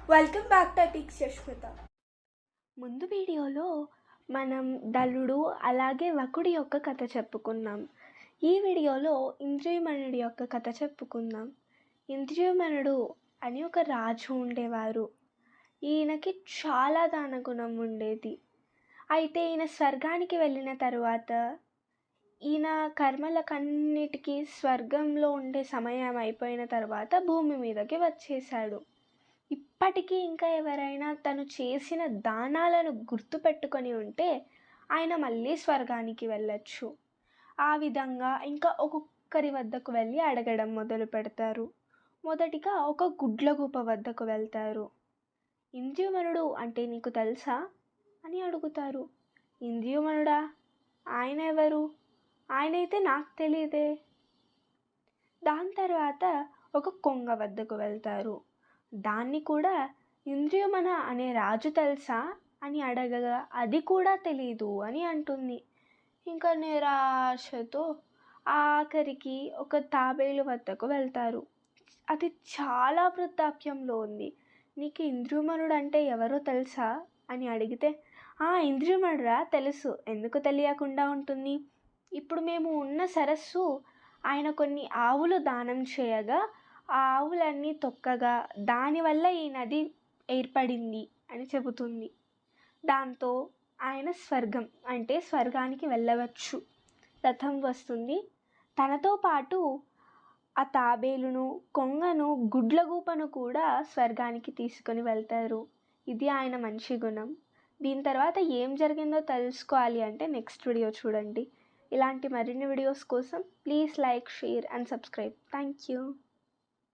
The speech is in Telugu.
వెల్కమ్ బ్యాక్ టు టిక్స్ యశ్మిత. ముందు వీడియోలో మనం దళుడు అలాగే వకుడి యొక్క కథ చెప్పుకున్నాం. ఈ వీడియోలో ఇంద్రియమనుడి యొక్క కథ చెప్పుకుందాం. ఇంద్రియమనుడు అని ఒక రాజు ఉండేవారు. ఈయనకి చాలా దానగుణం ఉండేది. అయితే ఈయన స్వర్గానికి వెళ్ళిన తరువాత ఈయన కర్మలకన్నిటికీ స్వర్గంలో ఉండే సమయం అయిపోయిన తర్వాత భూమి మీదకి వచ్చేసాడు. ఇప్పటికీ ఇంకా ఎవరైనా తను చేసిన దానాలను గుర్తుపెట్టుకొని ఉంటే ఆయన మళ్ళీ స్వర్గానికి వెళ్ళచ్చు. ఆ విధంగా ఇంకా ఒక్కొక్కరి వద్దకు వెళ్ళి అడగడం మొదలు పెడతారు. మొదటిగా ఒక గుడ్లగూప వద్దకు వెళ్తారు. ఇంద్రియమనుడు అంటే నీకు తెలుసా అని అడుగుతారు. ఇంద్రియమనుడా? ఆయన ఎవరు? ఆయనైతే నాకు తెలియదే. దాని తర్వాత ఒక కొంగ వద్దకు వెళ్తారు. దాన్ని కూడా ఇంద్రియమన అనే రాజు తెలుసా అని అడగగా అది కూడా తెలీదు అని అంటుంది. ఇంకా నిరాశతో ఆఖరికి ఒక తాబేలు వద్దకు వెళ్తారు. అది చాలా వృద్ధాప్యంలో ఉంది. నీకు ఇంద్రియమనుడు అంటే ఎవరో తెలుసా అని అడిగితే, ఇంద్రియమనుడా తెలుసు, ఎందుకు తెలియకుండా ఉంటుంది. ఇప్పుడు మేము ఉన్న సరస్సు ఆయన కొన్ని ఆవులు దానం చేయగా ఆ ఆవులన్నీ తొక్కగా దానివల్ల ఈ నది ఏర్పడింది అని చెబుతుంది. దాంతో ఆయన స్వర్గం అంటే స్వర్గానికి వెళ్ళవచ్చు. రథం వస్తుంది. తనతో పాటు ఆ తాబేలును, కొంగను, గుడ్లగూపను కూడా స్వర్గానికి తీసుకొని వెళ్తారు. ఇది ఆయన మంచి గుణం. దీని తర్వాత ఏం జరిగిందో తెలుసుకోవాలి అంటే నెక్స్ట్ వీడియో చూడండి. ఇలాంటి మరిన్ని వీడియోస్ కోసం please like, share and subscribe. Thank you.